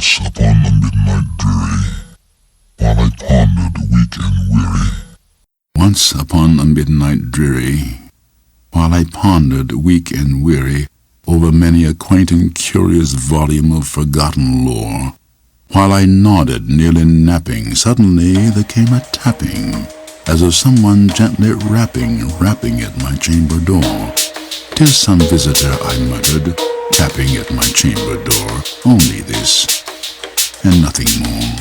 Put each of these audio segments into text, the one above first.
Once upon a midnight dreary, while I pondered weak and weary. Once upon a midnight dreary, while I pondered weak and weary over many a quaint and curious volume of forgotten lore, while I nodded, nearly napping, suddenly there came a tapping, as of someone gently rapping at my chamber door. "'Tis some visitor," I muttered, tapping at my chamber door. "Only this, and nothing more."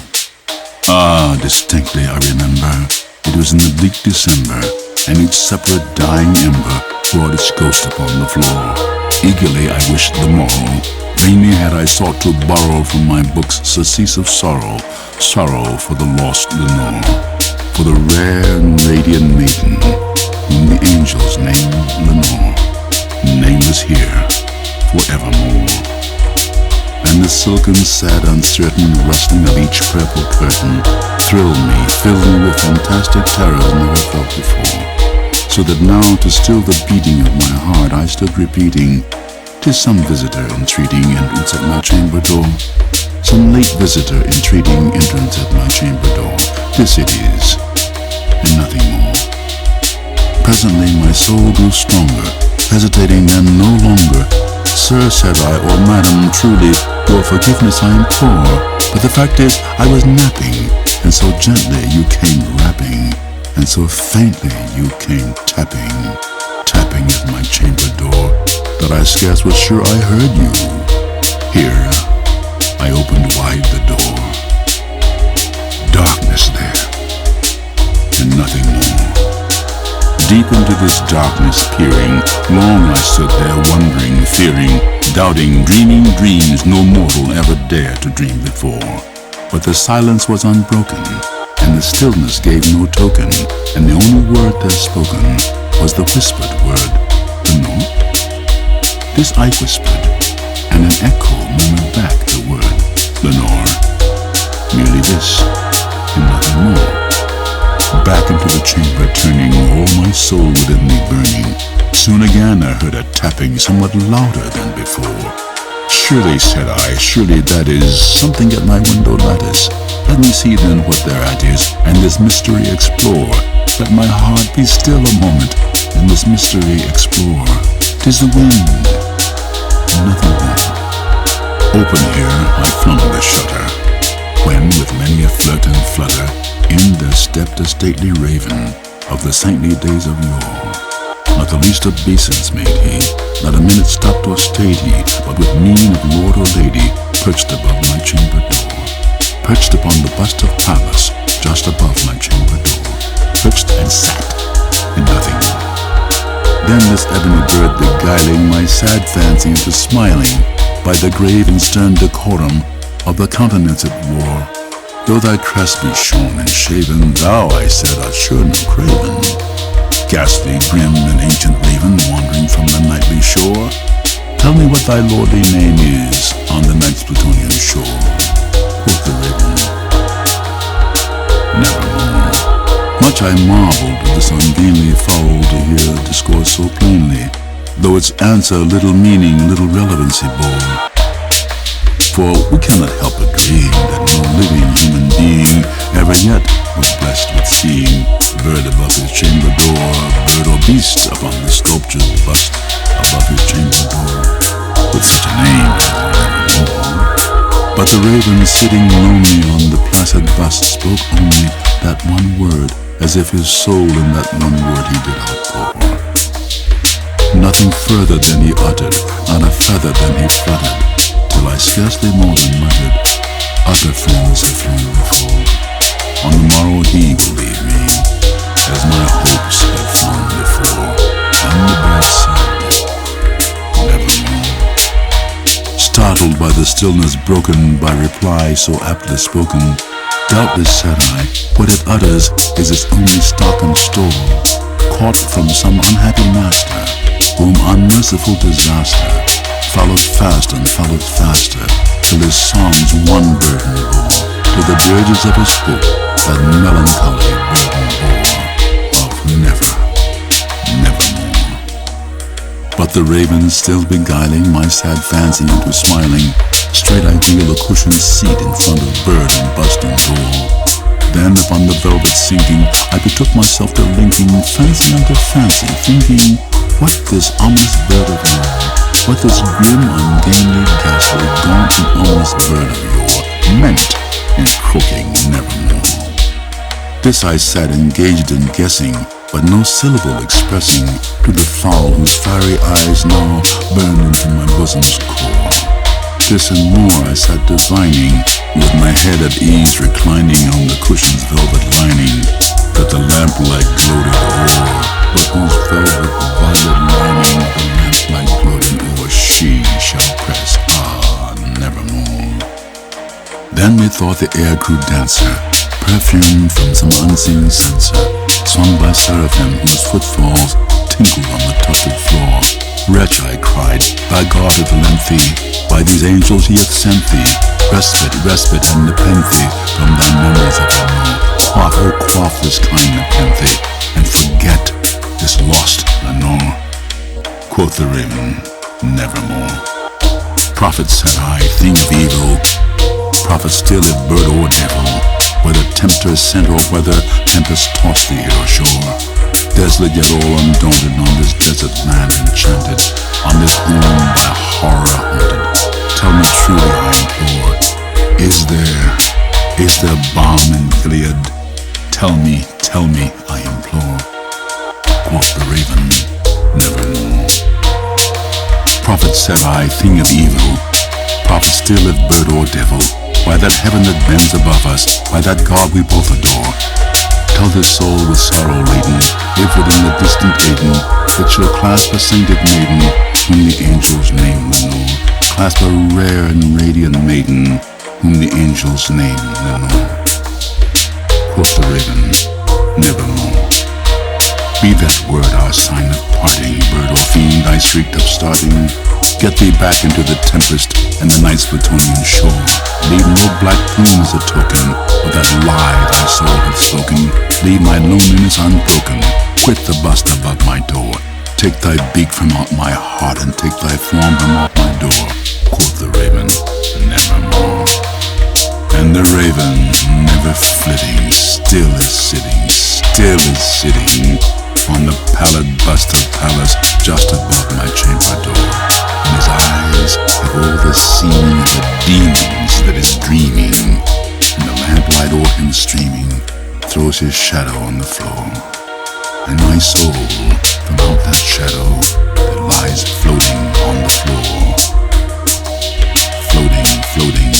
Ah, distinctly I remember, it was in the bleak December, and each separate dying ember brought its ghost upon the floor. Eagerly I wished the morrow. Vainly had I sought to borrow from my books surcease of sorrow, sorrow for the lost Lenore, for the rare and radiant maiden whom the angels named Lenore, nameless here forevermore. And the silken, sad, uncertain rustling of each purple curtain thrilled me, filled me with fantastic terrors never felt before, so that now to still the beating of my heart I stood repeating, "'Tis some visitor entreating entrance at my chamber door, some late visitor entreating entrance at my chamber door. This it is, and nothing more." Presently my soul grew stronger, hesitating then no longer. "Sir," said I, "or madam, truly, your forgiveness I implore, but the fact is I was napping, and so gently you came rapping, and so faintly you came tapping, tapping at my chamber door, that I scarce was sure I heard you." Here I opened wide the door. Darkness there, and nothing more. Deep into this darkness peering, long I stood there wondering, fearing, doubting, dreaming dreams no mortal ever dared to dream before. But the silence was unbroken, and the stillness gave no token, and the only word there spoken was the whispered word, "Lenore?" This I whispered, and an echo murmured back the word, "Lenore." Merely this, and nothing more. Back into the chamber turning, all my soul within me burning. Soon again I heard a tapping somewhat louder than before. "Surely," said I, "surely that is something at my window lattice. Let me see then what thereat is, and this mystery explore. Let my heart be still a moment, and this mystery explore. 'Tis the wind, and nothing more." Open here I flung the shutter, when with many a flirt and flutter in there stepped a stately raven of the saintly days of yore. Not the least obeisance made he, not a minute stopped or stayed he, but with mien of lord or lady perched above my chamber door, perched upon the bust of Pallas just above my chamber door, perched and sat, and nothing more. Then this ebony bird beguiling my sad fancy into smiling by the grave and stern decorum of the countenance it wore. "Though thy crest be shorn and shaven, thou," I said, "art sure no craven. Ghastly, grim, and ancient raven wandering from the nightly shore, tell me what thy lordly name is on the night's Plutonian shore." Quoth the raven, "Nevermore." Much I marveled with this ungainly fowl to hear discourse so plainly, though its answer little meaning, little relevancy bore. For we cannot help agreeing that no living human being ever yet was blessed with seeing bird above his chamber door, bird or beast upon the sculptured bust above his chamber door, with such a name as Nevermore. But the raven sitting lonely on the placid bust spoke only that one word, as if his soul in that one word he did outpour. Nothing further than he uttered, not a feather than he fluttered, till I scarcely more than muttered, "Other friends have flown before. On the morrow he will leave me, as my hopes have flown before." And the bird said, "Nevermore." Startled by the stillness broken by reply so aptly spoken, "Doubtless," said I, "what it utters is its only stock and store, caught from some unhappy master, whom unmerciful disaster followed fast and followed faster, till his songs one burden bore, to the dirges of his hope that melancholy burden bore, of never, nevermore." But the raven, still beguiling my sad fancy into smiling, Straight I wheel a cushioned seat in front of bird and busting door. Then upon the velvet seating, I betook myself to linking fancy unto fancy, thinking what this ominous bird of yore, what this grim, ungainly, ghastly, gaunt and ominous bird of yore meant in croaking nevermore. This I sat engaged in guessing, but no syllable expressing to the fowl whose fiery eyes now burned into my bosom's core. This and more I sat divining, with my head at ease reclining on the cushion's velvet lining, that the lamplight gloated o'er, but whose velvet violet lining the lamplight gloating o'er she shall press, nevermore. Then methought the air grew denser, perfumed from some unseen censer, swung by seraphim whose footfalls tinkled on the tufted floor. Wretch, I cried, thy God hath lent thee, by these angels he hath sent thee, respite and nepenthe from thy memories of Lenore. Quaff this kind nepenthe, and forget this lost Lenore. Quoth the raven, nevermore. Prophet, said I, thing of evil, prophet still if bird or devil, whether tempter sent or whether tempest tossed thee here ashore. Desolate yet all undaunted on this desert land enchanted, on this home by horror haunted. Tell me truly, I implore, is there balm in Gilead? Tell me, I implore. Quoth the raven, nevermore. Prophet, said I, thing of evil, prophet still if bird or devil, why that heaven that bends above us, why that God we both adore. Tell this soul with sorrow laden, if within the distant Aden, it shall clasp a sainted maiden, whom the angels name Lenore. Clasp a rare and radiant maiden, whom the angels name Lenore. Quoth the raven, nevermore. Be that word our sign of parting, bird or fiend, I shrieked upstarting. Get thee back into the tempest and the night's Plutonian shore. Leave no black plume as a token of that lie thy soul hath spoken. Leave my loneliness unbroken. Quit the bust above my door. Take thy beak from out my heart and take thy form from out my door. Quoth the raven, nevermore. And the raven, never flitting, still is sitting on the pallid bust of Pallas just above my chamber door. And his eyes have all the seeming of the demons that is dreaming, and the lamplight o'er him streaming throws his shadow on the floor. And my soul, from out that shadow that lies floating on the floor, floating